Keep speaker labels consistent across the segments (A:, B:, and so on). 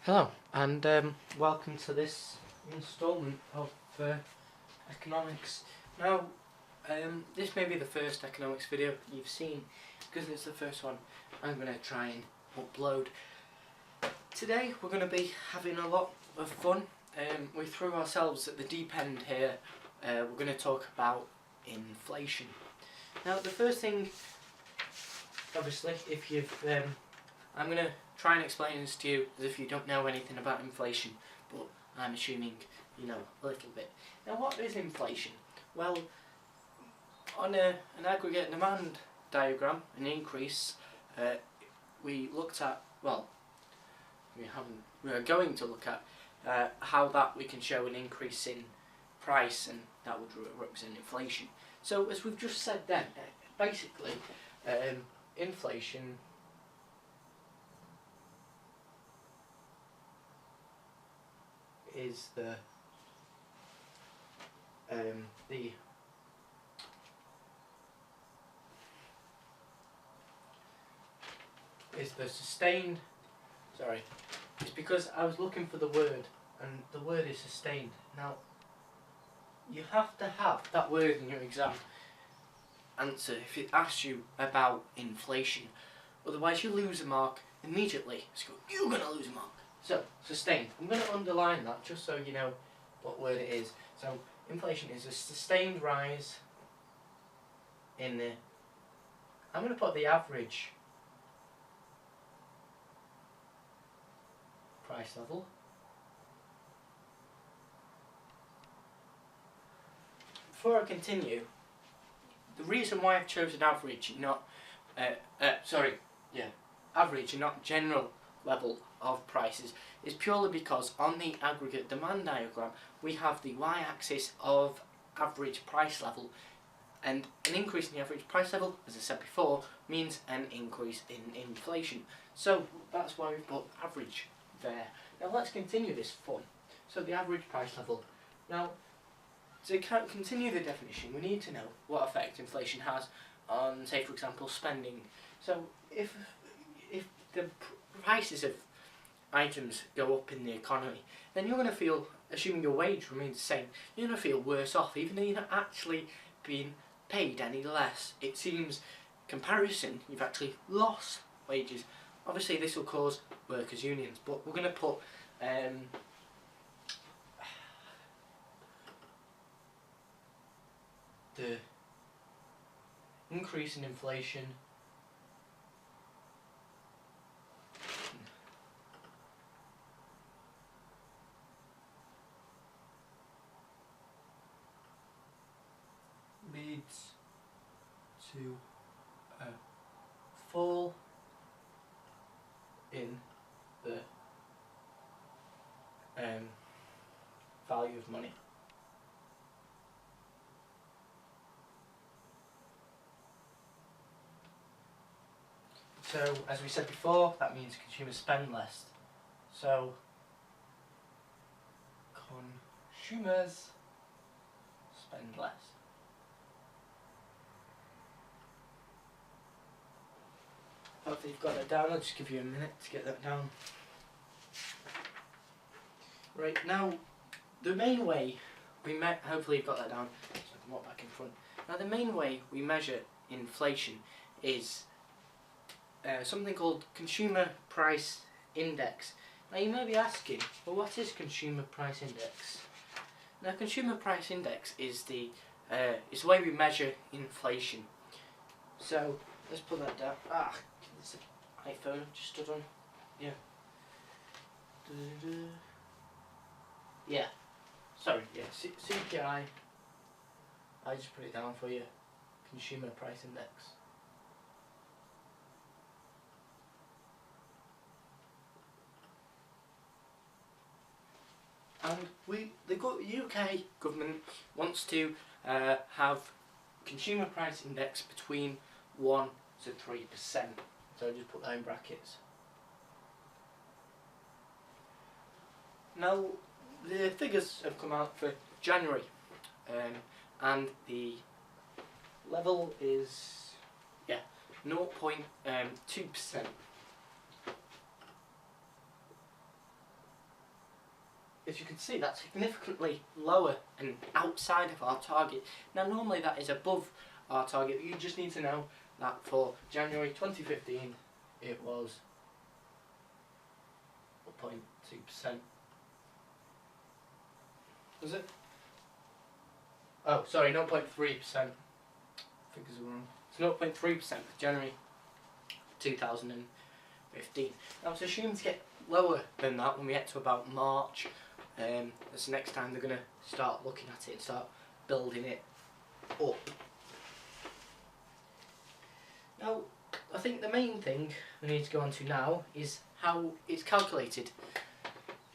A: Hello, and welcome to this instalment of economics. Now, this may be the first economics video you've seen, because it's the first one I'm going to try and upload. Today we're going to be having a lot of fun. We threw ourselves at the deep end here. We're going to talk about inflation. Now, the first thing, obviously, if you've I'm going to try and explain this to you as if you don't know anything about inflation, but I'm assuming you know a little bit. Now, what is inflation? Well, on an aggregate demand diagram, an increase, we looked at, well, we are going to look at how that we can show an increase in price, and that would represent inflation. So, as we've just said then, basically, inflation is the sustained. Sorry, it's because I was looking for the word, and the word is sustained. Now, you have to have that word in your exam answer if it asks you about inflation. Otherwise, you lose a mark immediately. So you're gonna lose a mark. So, sustained. I'm going to underline that just so you know what word it is. So, inflation is a sustained rise in the... I'm going to put the average price level. Before I continue, the reason why I've chosen average, not... average and not general level of prices is purely because on the aggregate demand diagram we have the y-axis of average price level, and an increase in the average price level, as I said before, means an increase in inflation. So that's why we've put average there. Now let's continue this fun. So the average price level. Now, to continue the definition, we need to know what effect inflation has on, say for example, spending. So if the prices of items go up in the economy, then you're going to feel, assuming your wage remains the same, you're going to feel worse off, even though you're not actually being paid any less. It seems, comparison, you've actually lost wages. Obviously this will cause workers' unions, but we're going to put the increase in inflation leads to a fall in the value of money. So, as we said before, that means consumers spend less. So, consumers spend less. Hopefully you've got that down. I'll just give you a minute to get that down. Right, now, the main way we hopefully you've got that down, so I can walk back in front. Now, the main way we measure inflation is something called Consumer Price Index. Now, you may be asking, well, what is Consumer Price Index? Now, Consumer Price Index is the way we measure inflation. So, let's put that down. It's an iPhone just stood on. Yeah. Yeah. Sorry. Yeah. CPI. I just put it down for you. Consumer Price Index. And the UK government wants to have consumer price index between 1 to 3%. So I'll just put that in brackets. Now, the figures have come out for January, and the level is 0.2%. as you can see, that's significantly lower and outside of our target. Now normally that is above our target, but you just need to know that for January 2015 it was 0.2%. Was it? Oh, sorry, 0.3%. Figures are wrong. It's 0.3% for January 2015. Now it's assumed to get lower than that when we get to about March. That's the next time they're going to start looking at it and start building it up. Now, I think the main thing we need to go on to now is how it's calculated.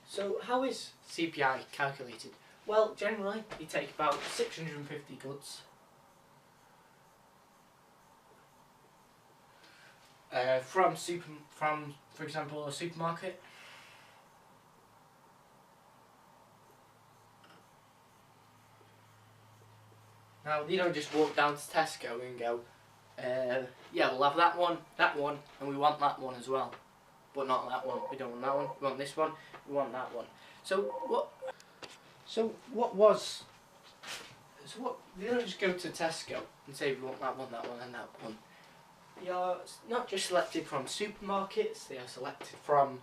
A: So, how is CPI calculated? Well, generally, you take about 650 goods from, for example, a supermarket. Now, you don't just walk down to Tesco and go, yeah, we'll have that one, and we want that one as well. But not that one, we don't want that one, we want this one, we want that one. You don't just go to Tesco and say we want that one, and that one. You're not just selected from supermarkets, they are selected from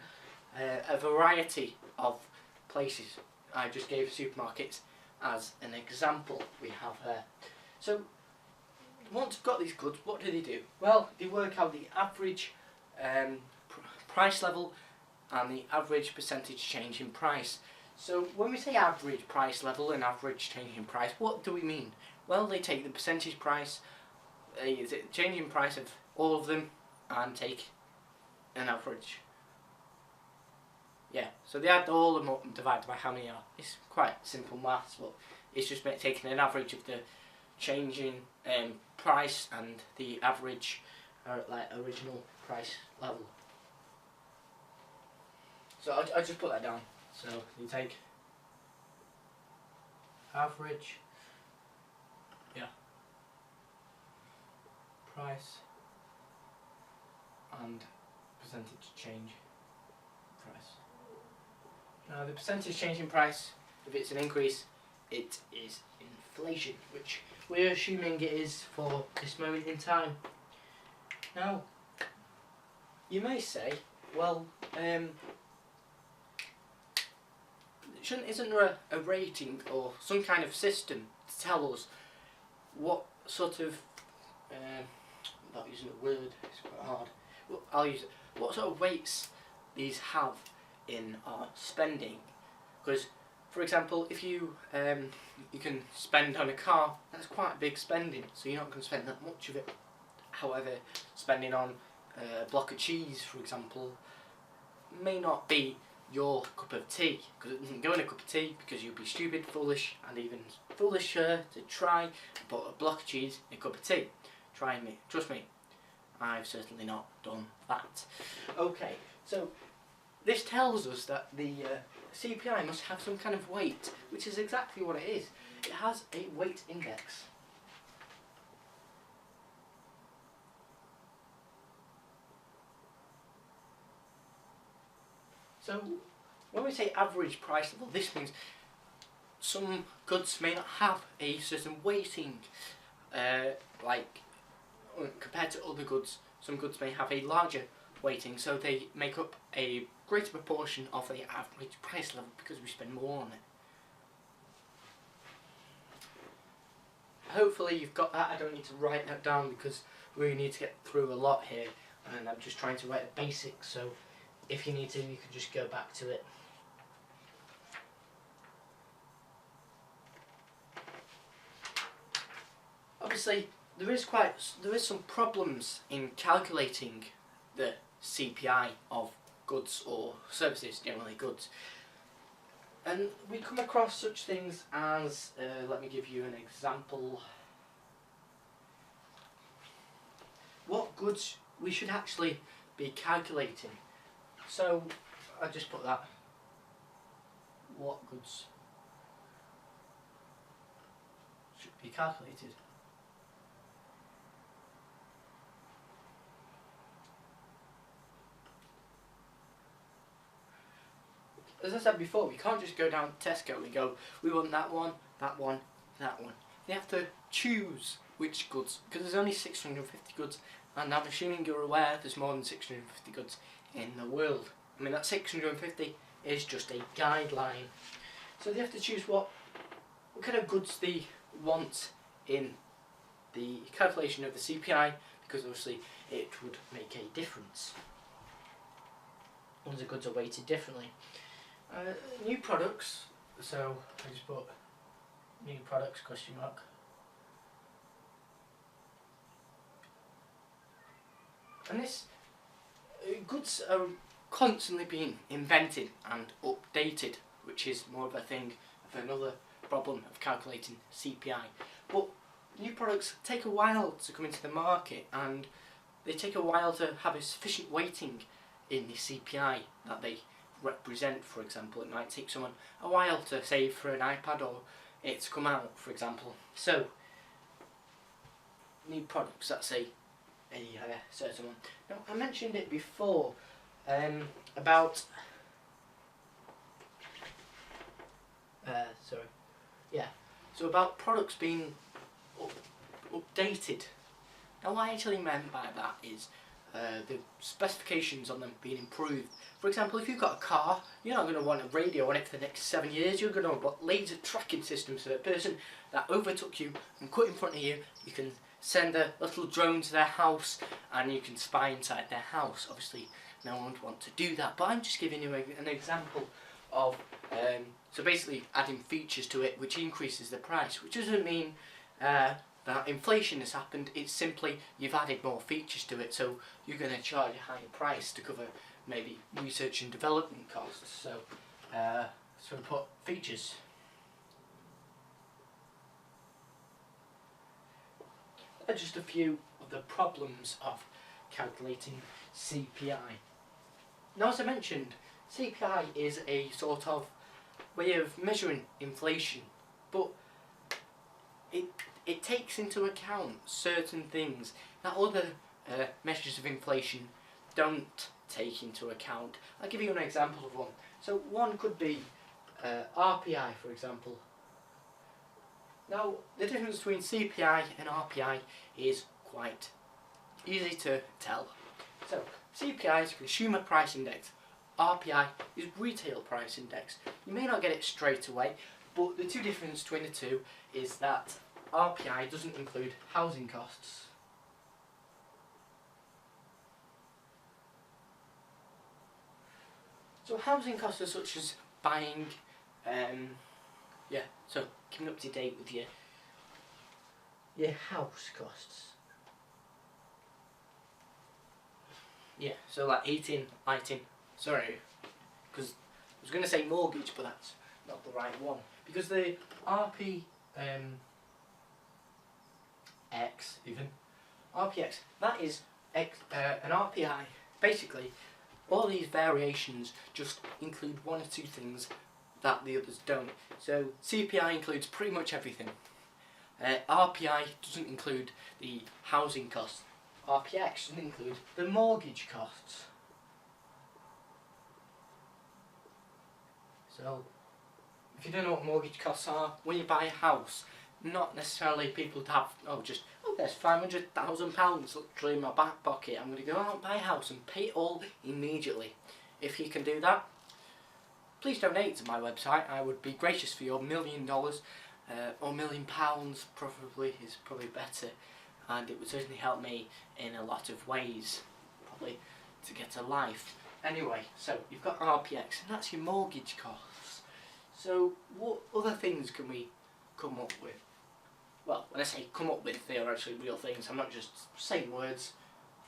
A: a variety of places. I just gave supermarkets as an example we have there. So once you've got these goods, what do? Well, they work out the average price level and the average percentage change in price. So when we say average price level and average change in price, what do we mean? Well, they take the percentage price, the change in price of all of them, and take an average. Yeah, so they add all of them up and divide by how many are. It's quite simple maths, but it's just taking an average of the change in price and the average original price level. So I just put that down. So you take average, price, and percentage change price. Now the percentage change in price, if it's an increase, it is inflation, which we're assuming it is for this moment in time. Now, you may say, well, isn't there a rating or some kind of system to tell us what sort of, without using a word, it's quite hard, I'll use it, what sort of weights these have in our spending? Because, for example, if you can spend on a car, that's quite big spending, so you're not going to spend that much of it. However, spending on a block of cheese, for example, may not be your cup of tea, because it doesn't go in a cup of tea, because you'd be stupid, foolish, and even foolisher to try and put a block of cheese in a cup of tea. Try me, trust me, I've certainly not done that. Okay, so this tells us that the CPI must have some kind of weight, which is exactly what it is. It has a weight index. So when we say average price level, this means some goods may not have a certain weighting, like compared to other goods. Some goods may have a larger weighting, so they make up a greater proportion of the average price level because we spend more on it. Hopefully you've got that. I don't need to write that down because we need to get through a lot here, and I'm just trying to write the basics, so if you need to, you can just go back to it. Obviously, there is some problems in calculating the CPI of goods or services, generally goods. And we come across such things as, let me give you an example, what goods we should actually be calculating. So, I just put that, what goods should be calculated. as I said before, we can't just go down to Tesco and go, we want that one, that one, that one. They have to choose which goods, because there's only 650 goods, and I'm assuming you're aware there's more than 650 goods in the world. I mean, that 650 is just a guideline. So they have to choose what kind of goods they want in the calculation of the CPI, because obviously it would make a difference. Ones the goods are weighted differently. New products, so I just put new products question mark. And this goods are constantly being invented and updated, which is more of a thing of another problem of calculating CPI. But new products take a while to come into the market, and they take a while to have a sufficient weighting in the CPI that they represent. For example, it might take someone a while to save for an iPad or it to come out, for example. So, new products, that's a certain one. Now, I mentioned it before about so about products being updated. Now, what I actually meant by that is the specifications on them being improved. For example, if you've got a car, you're not going to want a radio on it for the next 7 years. You're going to want laser tracking systems, so the person that overtook you and cut in front of you, you can send a little drone to their house and you can spy inside their house. Obviously, no one would want to do that, but I'm just giving you an example of so basically adding features to it which increases the price, which doesn't mean that inflation has happened. It's simply you've added more features to it, so you're going to charge a higher price to cover maybe research and development costs. So we put features. Just a few of the problems of calculating CPI. Now, as I mentioned, CPI is a sort of way of measuring inflation, but it takes into account certain things that other measures of inflation don't take into account. I'll give you an example of one. So one could be RPI, for example. Now, the difference between CPI and RPI is quite easy to tell. So, CPI is Consumer Price Index, RPI is Retail Price Index. You may not get it straight away, but the two differences between the two is that RPI doesn't include housing costs. So housing costs are such as buying, so keeping up to date with your house costs. Yeah, so like heating, lighting, sorry, because I was going to say mortgage, but that's not the right one. Because the RPX, that is an RPI. Basically, all these variations just include one or two things that the others don't. So CPI includes pretty much everything. RPI doesn't include the housing costs. RPX doesn't include the mortgage costs. So, if you don't know what mortgage costs are, when you buy a house, not necessarily people have, there's £500,000 literally in my back pocket, I'm going to go out and buy a house and pay it all immediately. If you can do that, please donate to my website. I would be gracious for your $1 million, or £1 million probably is probably better, and it would certainly help me in a lot of ways, probably to get a life. Anyway, so you've got RPX, and that's your mortgage costs. So what other things can we come up with? Well, when I say come up with, they are actually real things. I'm not just saying words.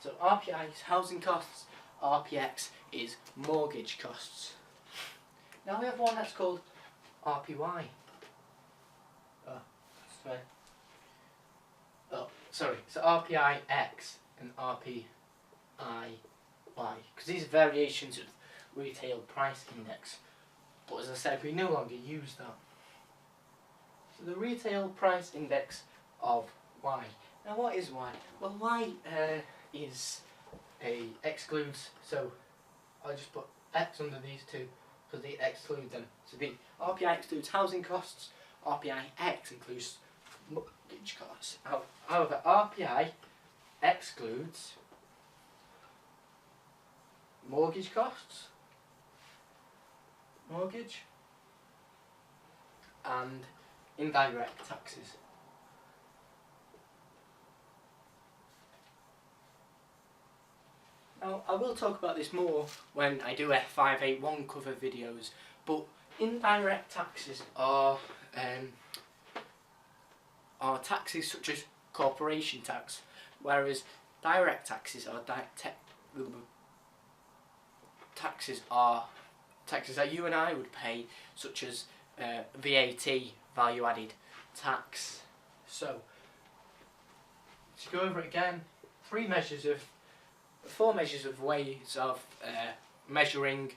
A: So RPI is housing costs, RPX is mortgage costs. Now we have one that's called RPY. So RPIX and RPIY, because these are variations of Retail Price Index. But as I said, we no longer use that. So the Retail Price Index of Y. Now what is Y? Well, Y excludes, so I'll just put X under these two. because they exclude them. So the RPI excludes housing costs, RPI-X includes mortgage costs. However, RPI excludes mortgage costs, and indirect taxes. Now, I will talk about this more when I do F581 cover videos, but indirect taxes are taxes such as corporation tax, whereas direct taxes are taxes that you and I would pay, such as VAT, value added tax. So, to go over it again, four measures of ways of measuring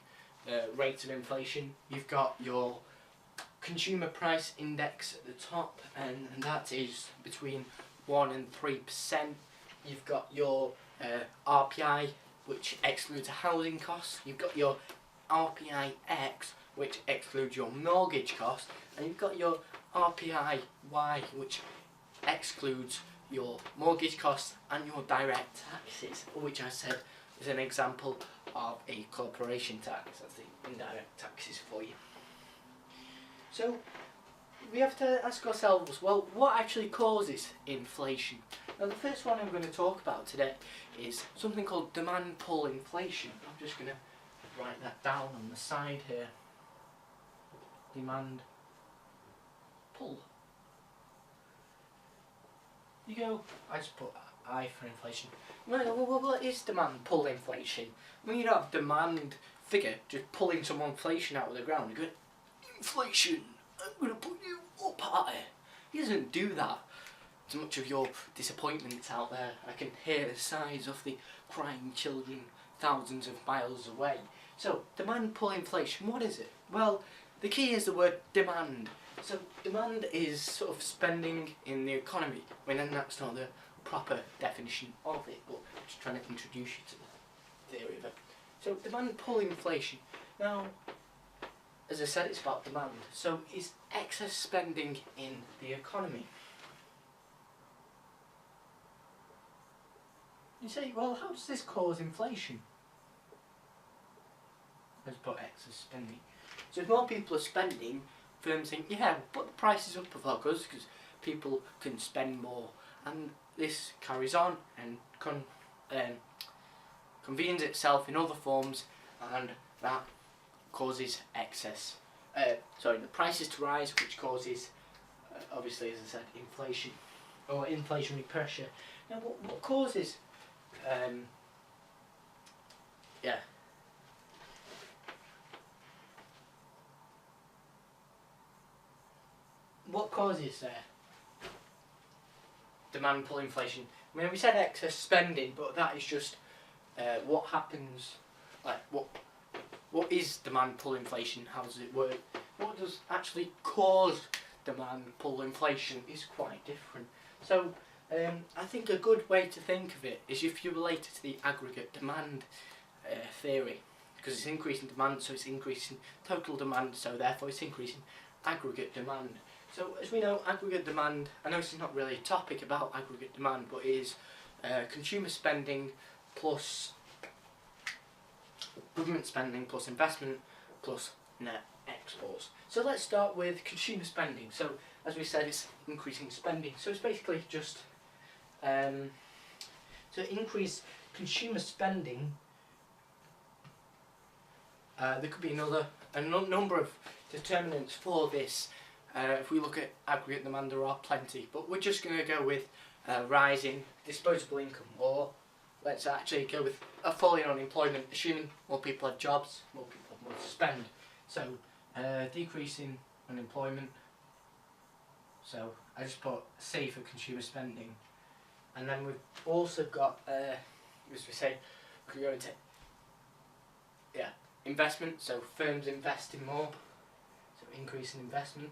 A: rate of inflation. You've got your consumer price index at the top, and that is between 1 and 3%. You've got your RPI, which excludes housing costs. You've got your RPI-X, which excludes your mortgage costs, and you've got your RPI-Y, which excludes your mortgage costs and your direct taxes, which I said is an example of a corporation tax. That's the indirect taxes for you. So we have to ask ourselves, well, what actually causes inflation? Now, the first one I'm going to talk about today is something called demand pull inflation. I'm just going to write that down on the side here. Demand pull. You go, I just put I for inflation. Well, what is demand pull inflation? When you don't have demand figure just pulling some inflation out of the ground, you're going, inflation, I'm going to put you up higher. He doesn't do that. So much of your disappointments out there, I can hear the sighs of the crying children thousands of miles away. So, demand pull inflation, what is it? Well, the key is the word demand. So, demand is sort of spending in the economy, when that's not the proper definition of it, but I'm just trying to introduce you to the theory of it. So, demand pull inflation. Now, as I said, it's about demand. So, is excess spending in the economy? You say, well, how does this cause inflation? Let's put excess spending. So if more people are spending, firms think, yeah, we'll put the prices up of our goods because people can spend more. And this carries on and convenes itself in other forms, and that causes excess. The prices to rise, which causes, obviously, as I said, inflation or inflationary pressure. Now, what causes what causes demand pull inflation? I mean, we said excess spending, but that is just what happens. Like, what is demand pull inflation? How does it work? What does actually cause demand pull inflation is quite different. So, I think a good way to think of it is if you relate it to the aggregate demand theory, because it's increasing demand, so it's increasing total demand, so therefore it's increasing aggregate demand. So as we know, aggregate demand, I know this is not really a topic about aggregate demand, but it is consumer spending plus government spending plus investment plus net exports. So let's start with consumer spending. So as we said, it's increasing spending. So it's basically just to increase consumer spending. There could be a number of determinants for this. If we look at aggregate demand, there are plenty, but we're just going to go with rising disposable income, or let's actually go with a falling unemployment, assuming more people have jobs, more people have more to spend. So decreasing unemployment. So I just put C for consumer spending, and then we've also got, as we say, we could go into investment. So firms investing more, so increase in investment.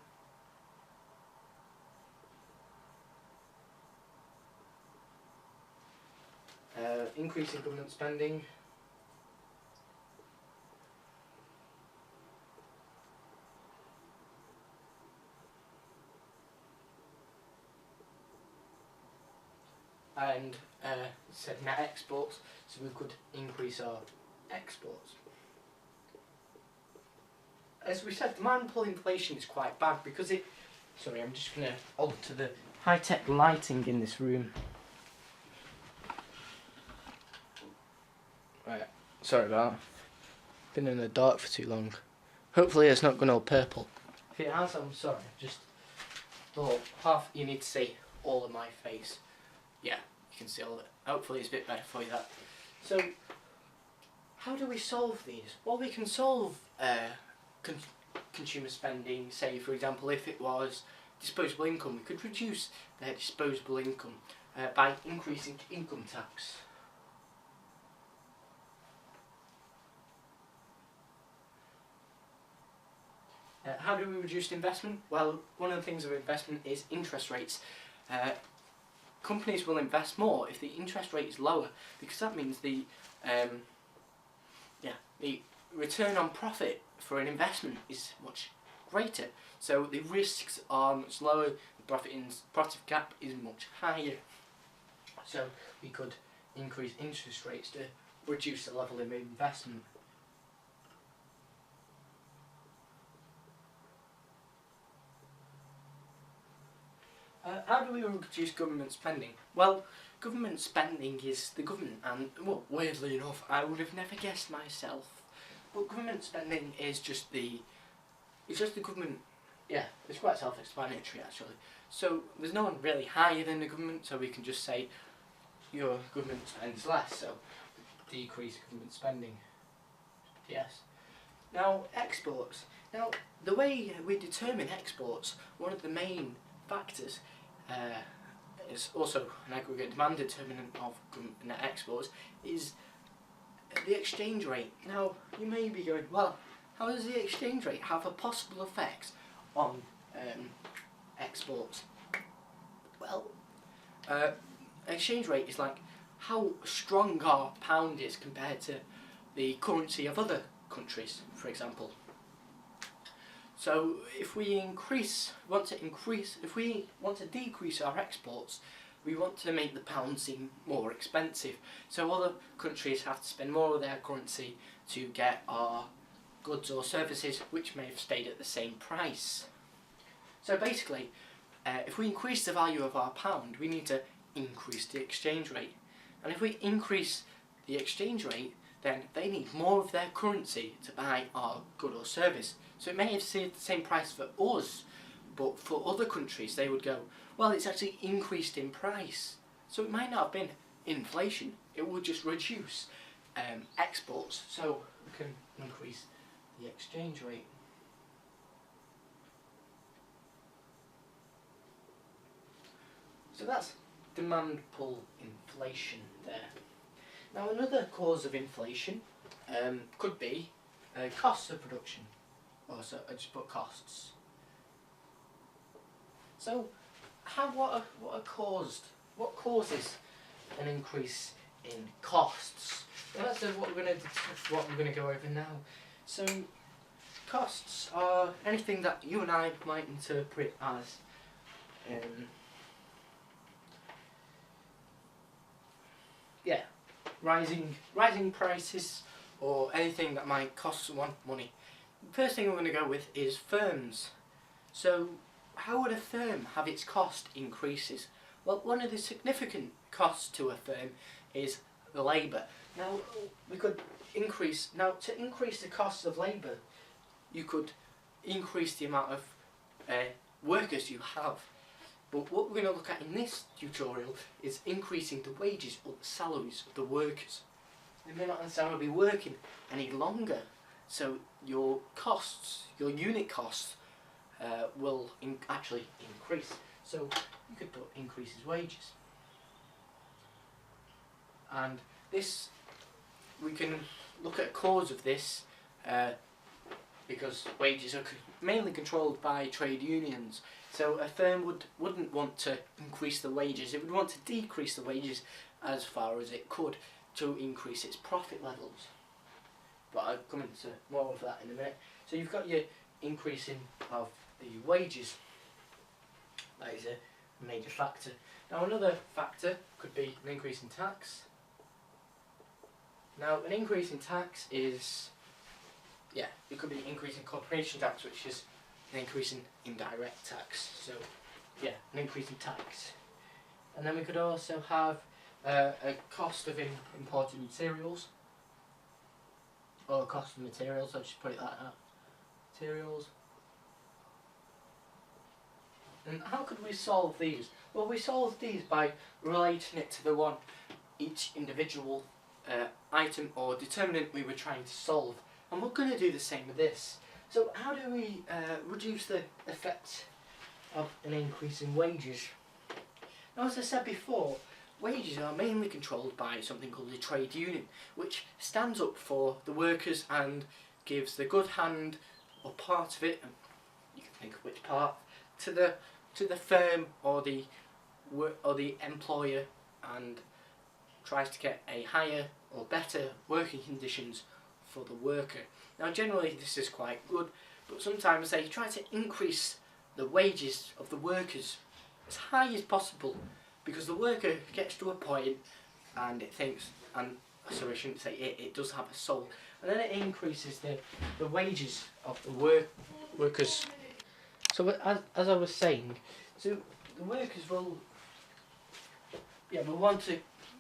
A: Increase in government spending. spend said net exports, so we could increase our exports. As we said, demand pull inflation is quite bad because it... Sorry, I'm just going to alter the high-tech lighting in this room. Right, sorry about that. Been in the dark for too long. Hopefully it's not gone all purple. If it has, I'm sorry. Just thought half you need to see all of my face. Yeah, you can see all of it. Hopefully it's a bit better for you that. So, how do we solve these? Well, we can solve consumer spending. Say, for example, if it was disposable income, we could reduce their disposable income by increasing income tax. How do we reduce investment? Well, one of the things of investment is interest rates. Companies will invest more if the interest rate is lower, because that means the return on profit for an investment is much greater. So the risks are much lower, the profit gap is much higher. So we could increase interest rates to reduce the level of investment. How do we reduce government spending? Well, government spending is the government, and well, weirdly enough, I would have never guessed myself. But government spending is just the government. Yeah, it's quite self-explanatory actually. So there's no one really higher than the government, so we can just say your government spends less, so decrease government spending. Yes. Now exports. Now the way we determine exports, one of the main factors is also an aggregate demand determinant of net exports, is the exchange rate. Now you may be going, well, how does the exchange rate have a possible effect on exports? Well, exchange rate is like how strong our pound is compared to the currency of other countries, for example. So if we want to decrease our exports, we want to make the pound seem more expensive. So other countries have to spend more of their currency to get our goods or services which may have stayed at the same price. So basically, if we increase the value of our pound, we need to increase the exchange rate. And if we increase the exchange rate, then they need more of their currency to buy our good or service. So it may have stayed the same price for us, but for other countries they would go, well, it's actually increased in price. So it might not have been inflation, it would just reduce exports, so we can increase the exchange rate. So that's demand pull inflation there. Now another cause of inflation could be costs of production. Oh, so I just put costs. So, what causes an increase in costs? Well, that's what we're going to go over now. So, costs are anything that you and I might interpret as rising prices, or anything that might cost someone money. The first thing we're going to go with is firms. So how would a firm have its cost increases? Well, one of the significant costs to a firm is the labour. Now we could increase the cost of labour, you could increase the amount of workers you have. But what we're going to look at in this tutorial is increasing the wages or the salaries of the workers. They may not necessarily be working any longer, so your costs, your unit costs, will actually increase. So you could put increases wages. And this, we can look at a cause of this, because wages are mainly controlled by trade unions. So a firm wouldn't want to increase the wages, it would want to decrease the wages as far as it could to increase its profit levels. But I'll come into more of that in a minute. So you've got your increasing of the wages. That is a major factor. Now another factor could be an increase in tax. Now an increase in tax is, it could be an increase in corporation tax, which is an increase in indirect tax. So an increase in tax. And then we could also have a cost of imported materials, or a cost of materials, I'll just put it like that. Materials. And how could we solve these? Well, we solve these by relating it to the one each individual item or determinant we were trying to solve. And we're going to do the same with this. So how do we reduce the effect of an increase in wages? Now, as I said before, wages are mainly controlled by something called the trade union, which stands up for the workers and gives the good hand, or part of it, and you can think of which part, to the firm or the employer, and tries to get a higher or better working conditions for the worker. Now generally this is quite good, but sometimes they try to increase the wages of the workers as high as possible, because the worker gets to a point and it thinks, and sorry I shouldn't say it does have a soul, and then it increases the wages of the workers. So as I was saying, so the workers will want to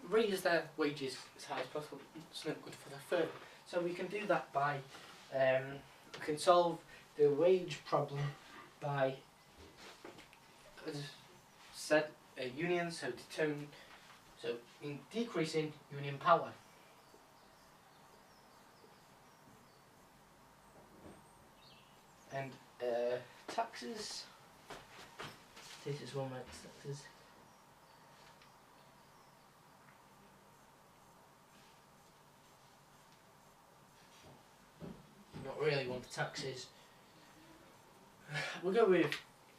A: raise their wages as high as possible. It's not good for the firm. So we can do that by, we can solve the wage problem by, as said, unions, so in decreasing union power. And taxes, this is one of my taxes. Not really one for taxes. We'll go with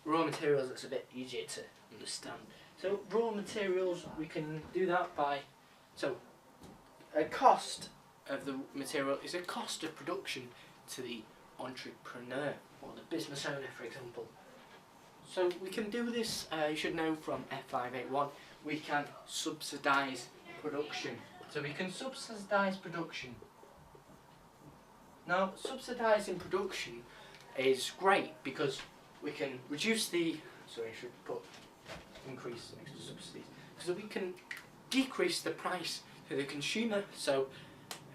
A: raw materials, that's a bit easier to understand. So raw materials, we can do that by, so a cost of the material is a cost of production to the entrepreneur or the business owner, for example. So we can do this, you should know from F581, we can subsidise production. So we can subsidise production. Now subsidising production is great because we can reduce the, sorry I should put increase next to subsidies, so we can decrease the price to the consumer, so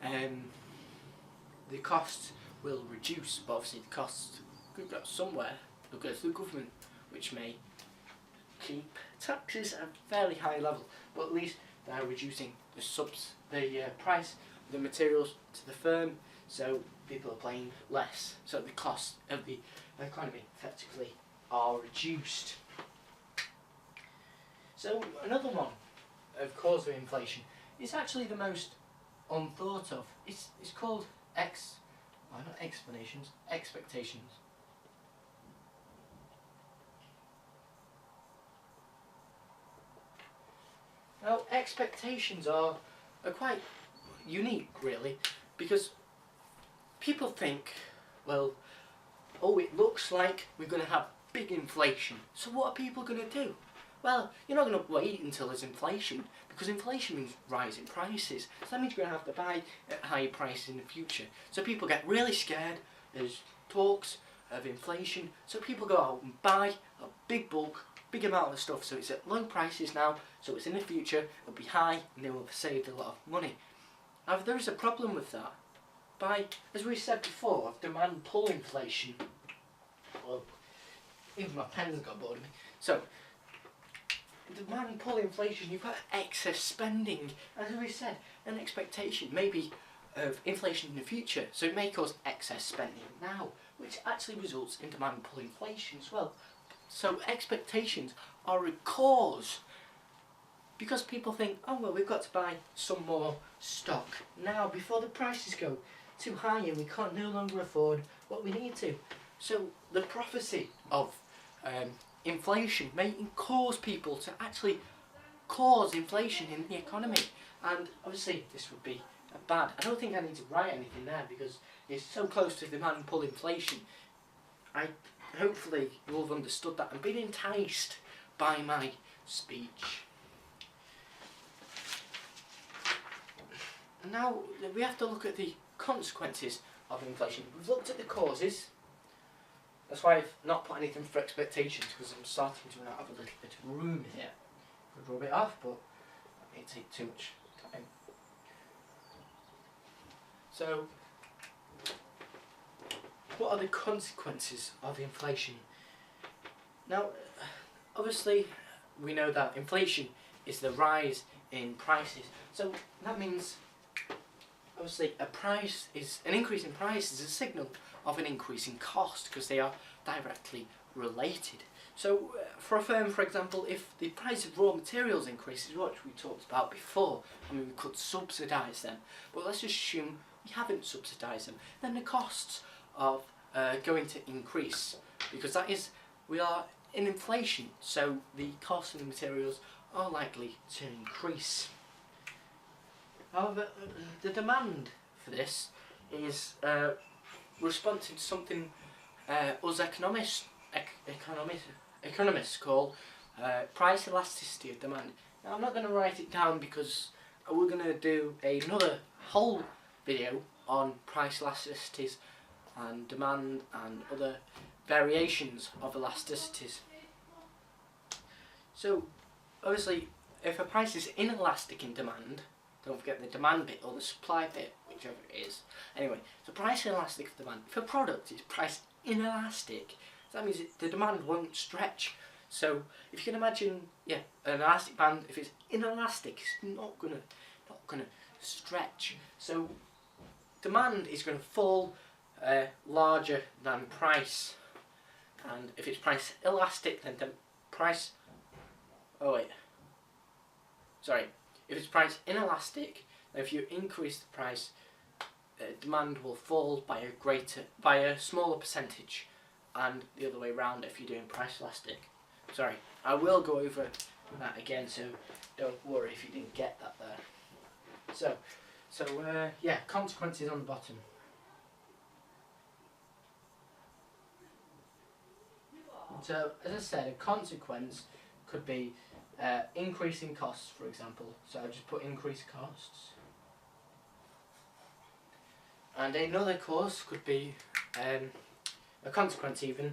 A: the costs will reduce, but obviously the costs could go somewhere, they'll go to the government, which may keep taxes at a fairly high level, but at least they're reducing the price of the materials to the firm, so people are paying less, so the costs of the economy effectively are reduced. So another one of cause of inflation is actually the most unthought of. It's called not explanations, expectations. Now expectations are quite unique really, because people think, well, oh, it looks like we're going to have big inflation, so what are people going to do? Well, you're not going to wait until there's inflation, because inflation means rising prices. So that means you're going to have to buy at higher prices in the future. So people get really scared, there's talks of inflation, so people go out and buy a big bulk, big amount of stuff, so it's at low prices now, so it's in the future, it'll be high, and they will have saved a lot of money. However, there is a problem with that. By, as we said before, demand pull inflation. Well, even my pen's got bored of me. So, demand pull inflation, you've got excess spending. As we said, an expectation maybe of inflation in the future, so it may cause excess spending now, which actually results in demand pull inflation as well. So expectations are a cause, because people think, oh well, we've got to buy some more stock now before the prices go too high and we can't no longer afford what we need to. So the prophecy of inflation may cause people to actually cause inflation in the economy, and obviously this would be bad. I don't think I need to write anything there because it's so close to demand pull inflation. Hopefully you'll have understood that and been enticed by my speech. And now we have to look at the consequences of inflation. We've looked at the causes. That's why I've not put anything for expectations, because I'm starting to run out of a little bit of room here. Could rub it off, but that may take too much time. So, what are the consequences of inflation? Now, obviously, we know that inflation is the rise in prices. So that means, obviously, an increase in price is a signal of an increase in cost, because they are directly related. So, for a firm, for example, if the price of raw materials increases, which we talked about before, I mean, we could subsidise them, but let's just assume we haven't subsidised them, then the costs are going to increase, because that is, we are in inflation, so the cost of the materials are likely to increase. However, the demand for this is responsive to something us economists call price elasticity of demand. Now, I'm not going to write it down because we're going to do another whole video on price elasticities and demand and other variations of elasticities. So, obviously, if a price is inelastic in demand, don't forget the demand bit or the supply bit, whichever it is. Anyway, so price inelastic of demand. If a product is price inelastic, that means the demand won't stretch. So if you can imagine, an elastic band, if it's inelastic, it's not gonna stretch. So demand is going to fall larger than price, and if it's price elastic, then the price. If it's price inelastic, then if you increase the price, demand will fall by a smaller percentage, and the other way around if you're doing price elastic. Sorry, I will go over that again, so don't worry if you didn't get that there. So consequences on the bottom. So, as I said, a consequence could be increasing costs, for example. So I just put increased costs. And another cause could be, a consequence even,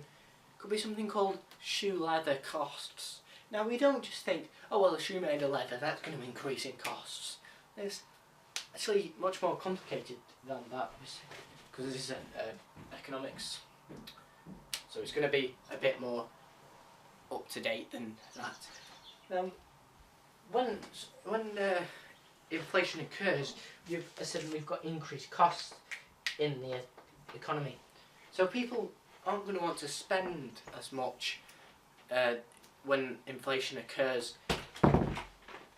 A: could be something called shoe leather costs. Now, we don't just think, oh well, a shoe made of leather, that's going to increase in costs. It's actually much more complicated than that, because this is economics. So it's going to be a bit more up to date than that. Now, when inflation occurs, we've got increased costs in the economy. So people aren't going to want to spend as much when inflation occurs.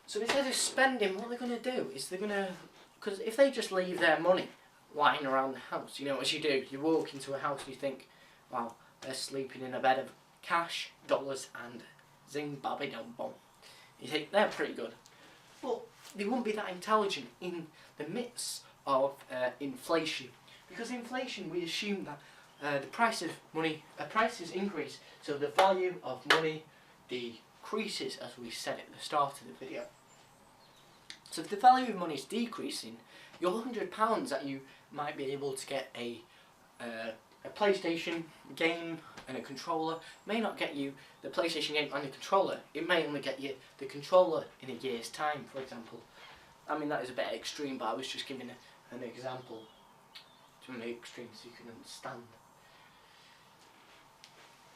A: So instead of spending, what they're going to do is because if they just leave their money lying around the house, as you do, you walk into a house and you think, wow, they're sleeping in a bed of cash, dollars and zing-babby-dum-bum. You think they're pretty good. But they won't be that intelligent in the midst of inflation. Because inflation, we assume that the price of money, prices increase, so the value of money decreases, as we said at the start of the video. So if the value of money is decreasing, your £100 that you might be able to get a PlayStation game and a controller may not get you the PlayStation game and the controller. It may only get you the controller in a year's time, for example. I mean, that is a bit extreme, but I was just giving an example to make extreme so you can understand.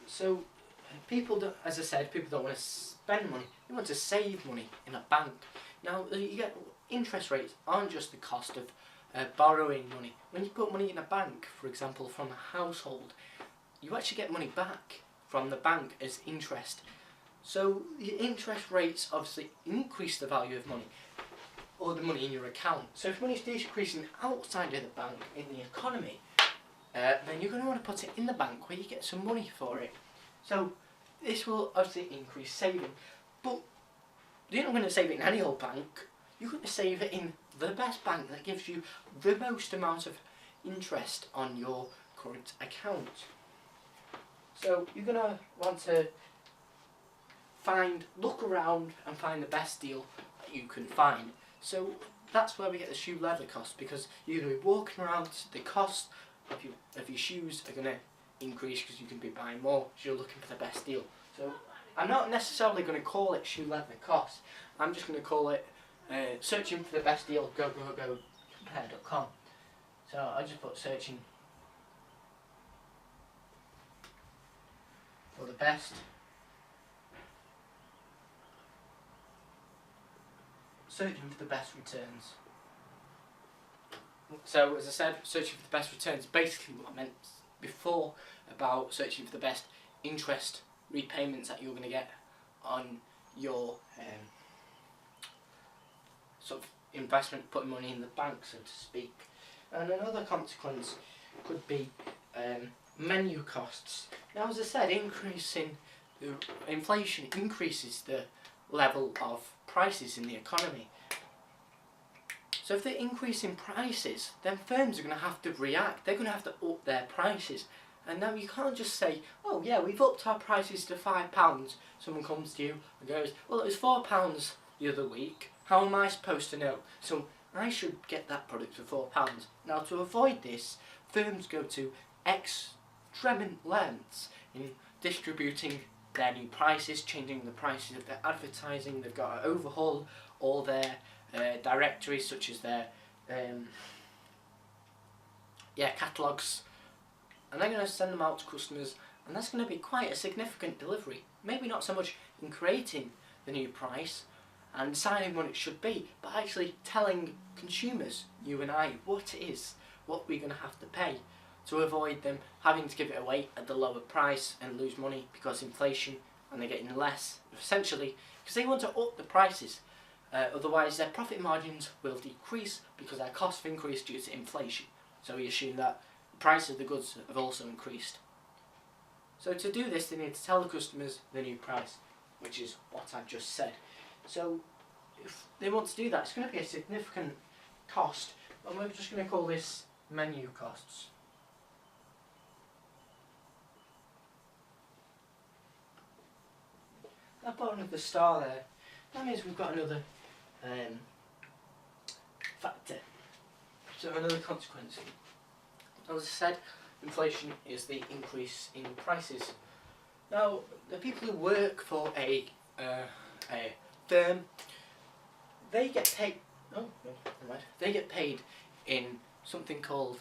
A: So, as I said, people don't want to spend money. They want to save money in a bank. Now, you get interest rates aren't just the cost of borrowing money. When you put money in a bank, for example, from a household, you actually get money back from the bank as interest. So the interest rates obviously increase the value of money, or the money in your account. So if money is decreasing outside of the bank in the economy, then you're going to want to put it in the bank where you get some money for it. So this will obviously increase saving, but you're not going to save it in any old bank. You're going to save it in the best bank that gives you the most amount of interest on your current account. So you're going to want to look around and find the best deal that you can find. So that's where we get the shoe leather cost, because you're going to be walking around, the cost of your shoes are going to increase because you can be buying more, so you're looking for the best deal. So I'm not necessarily going to call it shoe leather cost, I'm just going to call it searching for the best deal, go compare.com. So I just put searching for the best returns. So as I said, searching for the best returns, basically what I meant before about searching for the best interest repayments that you're going to get on your sort of investment, putting money in the bank, so to speak. And another consequence could be menu costs. Now, as I said, increasing the inflation increases the level of prices in the economy. So if they're increasing prices, then firms are going to have to react. They're going to have to up their prices. And now you can't just say, oh yeah, we've upped our prices to £5. Someone comes to you and goes, well, it was £4 the other week. How am I supposed to know? So I should get that product for £4. Now, to avoid this, firms go to extreme lengths in distributing their new prices, changing the prices of their advertising. They've got to overhaul all their directories, such as their catalogues, and they're going to send them out to customers, and that's going to be quite a significant delivery. Maybe not so much in creating the new price and deciding what it should be, but actually telling consumers, you and I, what it is, what we're going to have to pay, to avoid them having to give it away at the lower price and lose money because inflation, and they're getting less, essentially, because they want to up the prices. Otherwise their profit margins will decrease because their costs have increased due to inflation. So we assume that the price of the goods have also increased. So to do this, they need to tell the customers the new price, which is what I've just said. So if they want to do that, it's going to be a significant cost, and we're just going to call this menu costs. I've got another star there. That means we've got another factor. So another consequence. As I said, inflation is the increase in prices. Now, the people who work for a firm, they get paid. Oh, no, never mind. They get paid in something called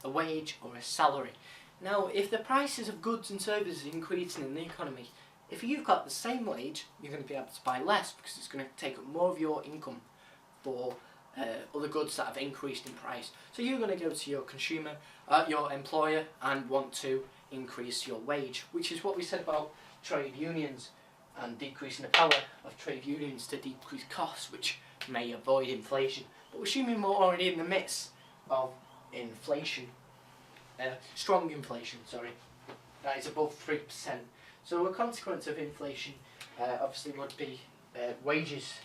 A: a wage or a salary. Now, if the prices of goods and services are increasing in the economy, if you've got the same wage, you're going to be able to buy less because it's going to take up more of your income for other goods that have increased in price. So you're going to go to your consumer, your employer, and want to increase your wage, which is what we said about trade unions and decreasing the power of trade unions to decrease costs, which may avoid inflation. But we're assuming we're already in the midst of inflation, strong inflation, sorry, that is above 3%. So a consequence of inflation obviously would be wages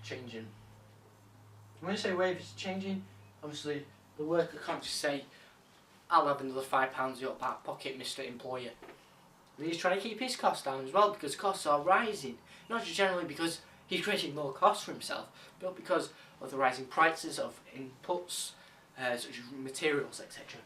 A: changing. When I say wages changing, obviously the worker can't just say, I'll have another £5 in your back pocket, Mr. Employer. And he's trying to keep his costs down as well, because costs are rising. Not just generally because he's creating more costs for himself, but because of the rising prices of inputs, such as materials, etc.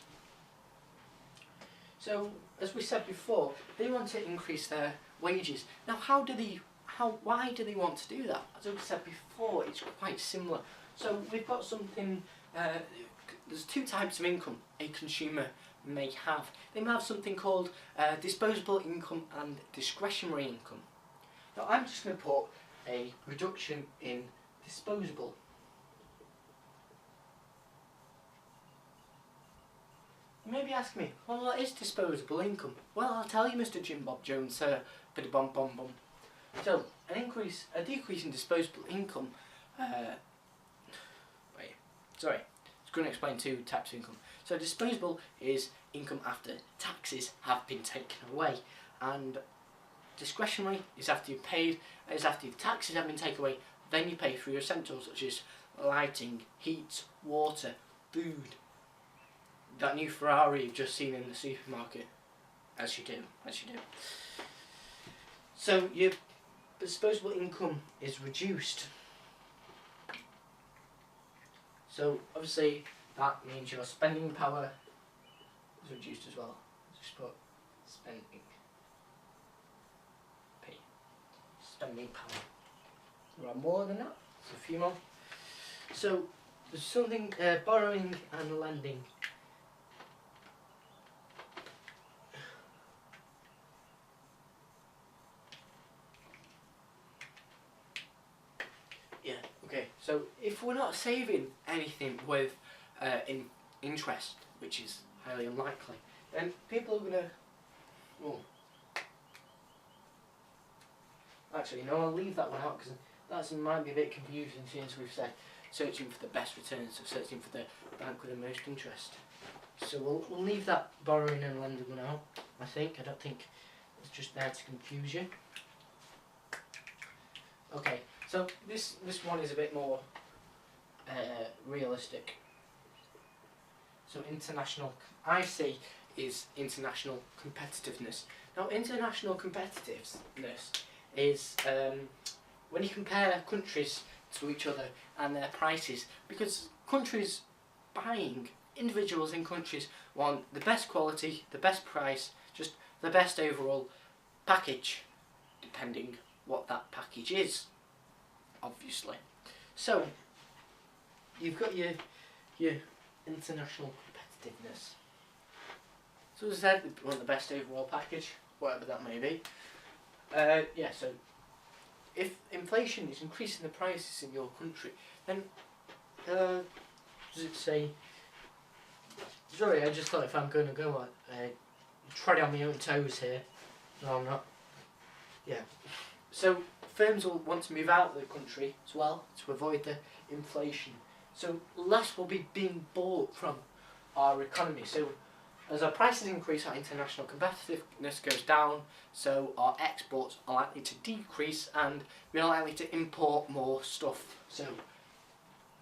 A: So, as we said before, they want to increase their wages. Now, why do they want to do that? As we said before, it's quite similar. So, we've got something, there's two types of income a consumer may have. They may have something called disposable income and discretionary income. Now, I'm just going to put a reduction in disposable. You may be asking me, well, what is disposable income? Well, I'll tell you, Mr. Jim Bob Jones, sir. Biddy bum bum bum. So, a decrease in disposable income. It's going to explain two types of income. So, disposable is income after taxes have been taken away, and discretionary is after you've paid, is after your taxes have been taken away. Then you pay for your essentials such as lighting, heat, water, food. That new Ferrari you've just seen in the supermarket, as you do. So your disposable income is reduced. So obviously that means your spending power is reduced as well. Just put spending power. There are more than that. There's a few more. So there's something borrowing and lending. Yeah. Okay. So if we're not saving anything with in interest, which is highly unlikely, then people are gonna. Well, actually, no, I'll leave that one out because that might be a bit confusing since we've said searching for the best returns, so searching for the bank with the most interest. So we'll leave that borrowing and lending one out, I think. I don't think it's just there to confuse you. Okay, so this one is a bit more realistic. So IC is international competitiveness. Now international competitiveness is when you compare countries to each other and their prices, because countries buying, individuals in countries want the best quality, the best price, just the best overall package, depending what that package is, obviously. So you've got your international competitiveness. So as I said, we want the best overall package, whatever that may be. Yeah, so if inflation is increasing the prices in your country, then does it say? Sorry, I just thought if I'm going to go tread on my own toes here. No, I'm not. Yeah. So firms will want to move out of the country as well to avoid the inflation. So less will be being bought from our economy. So as our prices increase, our international competitiveness goes down, so our exports are likely to decrease and we're likely to import more stuff. So,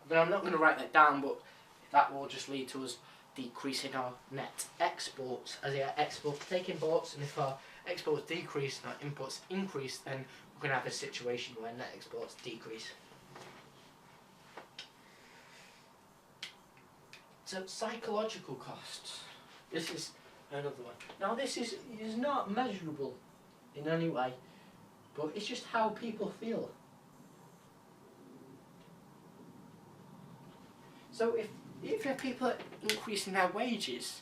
A: but I'm not going to write that down, but that will just lead to us decreasing our net exports, as our exports take imports, and if our exports decrease and our imports increase, then we're going to have a situation where net exports decrease. So psychological costs. This is another one. Now this is not measurable in any way, but it's just how people feel. So if people are increasing their wages,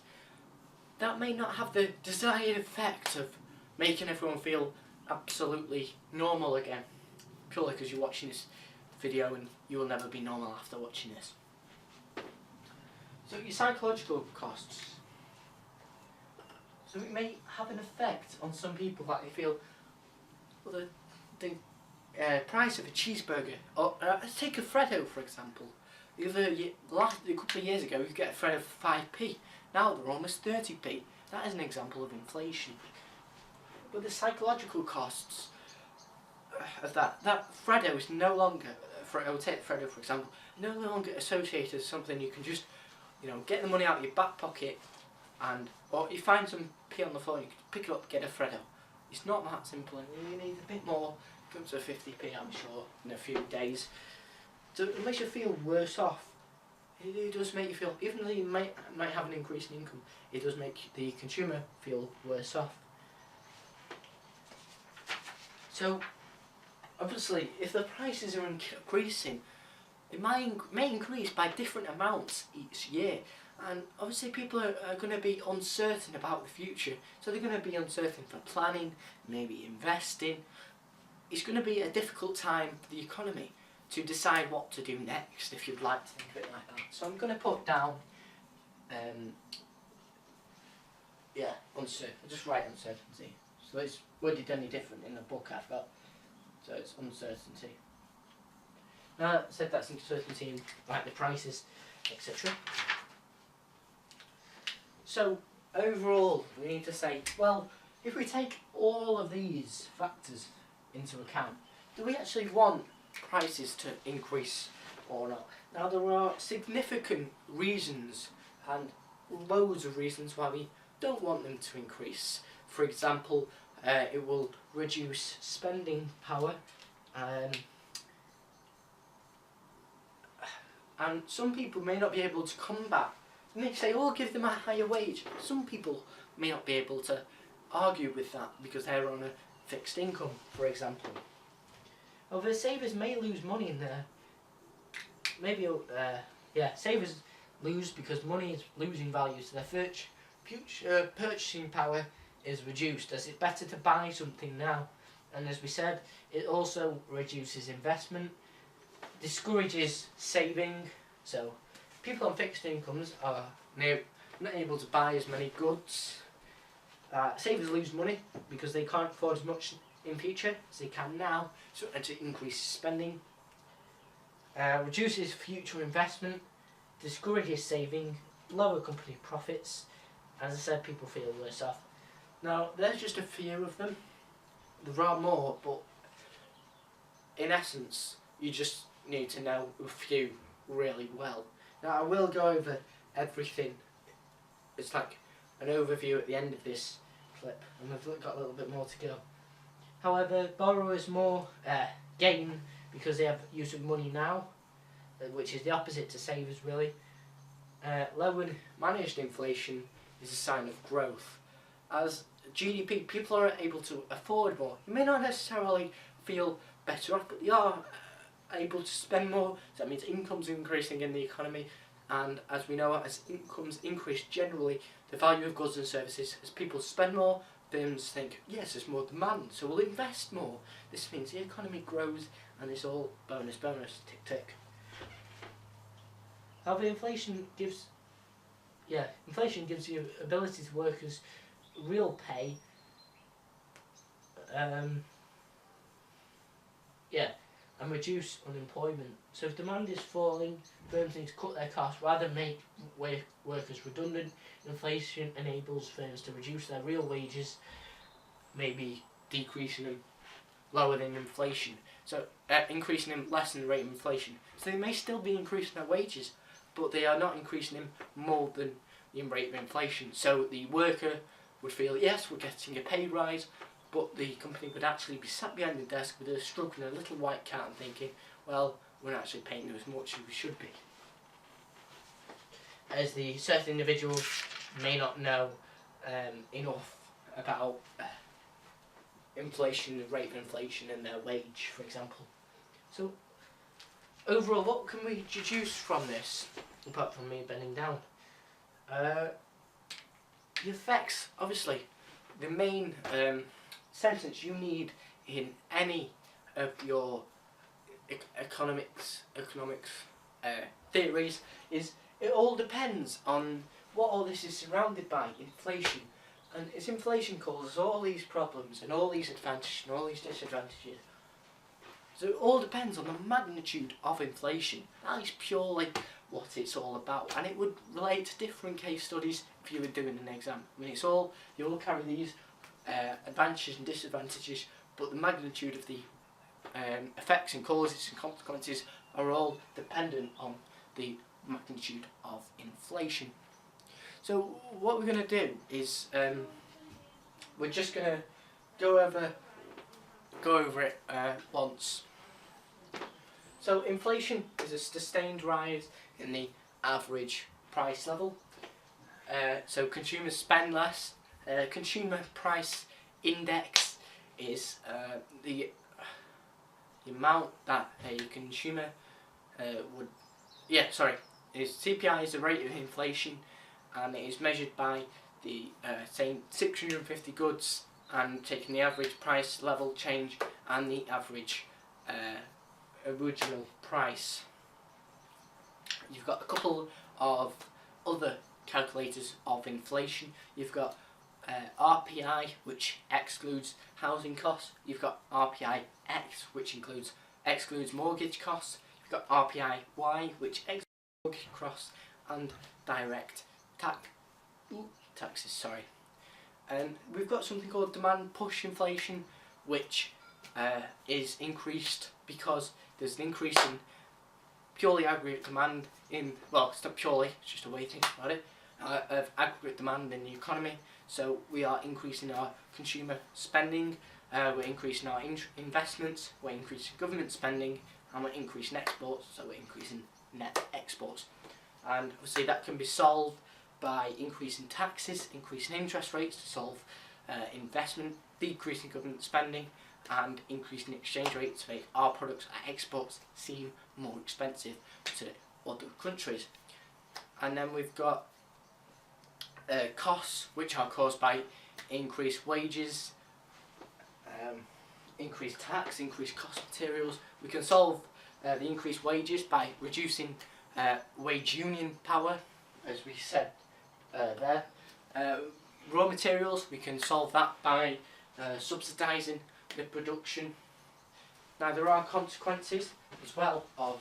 A: that may not have the desired effect of making everyone feel absolutely normal again, purely because you're watching this video and you will never be normal after watching this. So your psychological costs. So it may have an effect on some people that they feel, well, the price of a cheeseburger, or let's take a Freddo for example. A couple of years ago you could get a Freddo for 5p, now they're almost 30p. That is an example of inflation. But the psychological costs of that Freddo is no longer, I would take Freddo for example, no longer associated as something you can just, get the money out of your back pocket or you find some p on the floor, you can pick it up, get a Freddo. It's not that simple, and you need a bit more. Come to 50p, I'm sure, in a few days. So it makes you feel worse off. It does make you feel, even though you might have an increase in income, it does make the consumer feel worse off. So obviously, if the prices are increasing, it may increase by different amounts each year. And obviously people are going to be uncertain about the future, so they're going to be uncertain for planning, maybe investing. It's going to be a difficult time for the economy to decide what to do next, if you'd like to think of it like that. So I'm going to put down, uncertain. I'll just write uncertainty. So it's worded any different in the book I've got. So it's uncertainty. Now I said that's uncertainty in like the prices, etc. So overall, we need to say, well, if we take all of these factors into account, do we actually want prices to increase or not? Now there are significant reasons and loads of reasons why we don't want them to increase. For example, it will reduce spending power, and some people may not be able to combat. They may say, "Oh, give them a higher wage." Some people may not be able to argue with that because they're on a fixed income, for example. Although savers may lose money in there. Savers lose because money is losing value, so their future purchasing power is reduced, as it's better to buy something now. And as we said, it also reduces investment, discourages saving, so people on fixed incomes are not able to buy as many goods. Savers lose money because they can't afford as much in future as they can now, so it increases spending, reduces future investment, discourages saving, lower company profits. As I said, people feel worse off. Now, there's just a few of them. There are more, but in essence, you just need to know a few really well. Now, I will go over everything. It's like an overview at the end of this clip, and we've got a little bit more to go. However, borrowers more gain because they have use of money now, which is the opposite to savers, really. Low and managed inflation is a sign of growth. As GDP, people are able to afford more. You may not necessarily feel better off, but they are able to spend more. So that means income's increasing in the economy, and as we know, as incomes increase generally, the value of goods and services, as people spend more, firms think, yes, there's more demand, so we'll invest more. This means the economy grows, and it's all bonus, bonus, tick, tick. However, inflation gives the ability to workers real pay, and reduce unemployment. So if demand is falling, firms need to cut their costs rather than make workers redundant. Inflation enables firms to reduce their real wages, maybe decreasing them lower than inflation. So increasing them less than the rate of inflation. So they may still be increasing their wages, but they are not increasing them more than the rate of inflation. So the worker would feel, yes, we're getting a pay rise, but the company would actually be sat behind the desk with a stroking a little white cat and thinking, well, we're not actually paying them as much as we should be. As the certain individuals may not know enough about inflation, the rate of inflation and their wage, for example. So overall, what can we deduce from this, apart from me bending down? The effects, obviously, the main sentence you need in any of your economics theories is, it all depends on what all this is surrounded by, inflation. And as inflation causes all these problems and all these advantages and all these disadvantages. So it all depends on the magnitude of inflation. That is purely what it's all about, and it would relate to different case studies if you were doing an exam. I mean, you all carry these advantages and disadvantages, but the magnitude of the effects and causes and consequences are all dependent on the magnitude of inflation. So what we're going to do is we're just going to go over it once. So inflation is a sustained rise in the average price level. So consumers spend less. Consumer price index is the amount that a consumer CPI is the rate of inflation, and it is measured by the same 650 goods and taking the average price level change and the average original price. You've got a couple of other calculators of inflation. You've got RPI, which excludes housing costs. You've got RPI X, which excludes mortgage costs. You've got RPI Y, which excludes mortgage costs and direct taxes. And we've got something called demand push inflation, which is increased because there's an increase in purely aggregate demand it's not purely, it's just a way to think about it. of aggregate demand in the economy. So we are increasing our consumer spending, we're increasing our investments, we're increasing government spending, and we're increasing exports, so we're increasing net exports. And obviously that can be solved by increasing taxes, increasing interest rates to solve investment, decreasing government spending, and increasing exchange rates to make our products and exports seem more expensive to other countries. And then we've got costs, which are caused by increased wages, increased tax, increased cost of materials. We can solve the increased wages by reducing wage union power, as we said there. Raw materials, we can solve that by subsidising the production. Now there are consequences as well of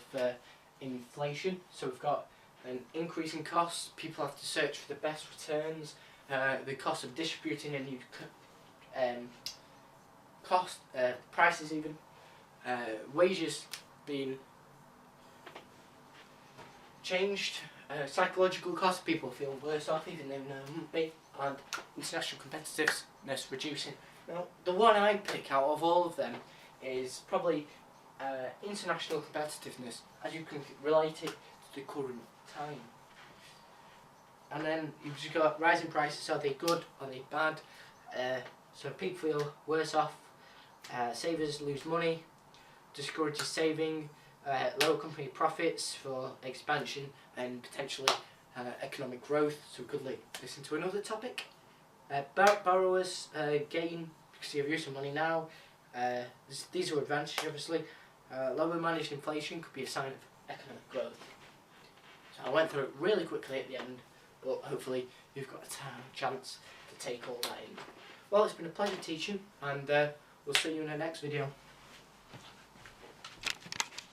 A: inflation. So we've got an increase in costs, people have to search for the best returns, the cost of distributing a new prices even, wages being changed, psychological costs, people feel worse off even though they wouldn't be, and international competitiveness reducing. Now the one I pick out of all of them is probably international competitiveness, as you can relate it to the current time. And then you've just got rising prices. Are they good? Are they bad? So people feel worse off, savers lose money, discourages saving, lower company profits for expansion and potentially economic growth. So we could listen to another topic. Borrowers gain because you have use of money now. These are advantages obviously. Lower managed inflation could be a sign of economic growth. So I went through it really quickly at the end, but hopefully you've got a chance to take all that in. Well, it's been a pleasure teaching, and we'll see you in the next video.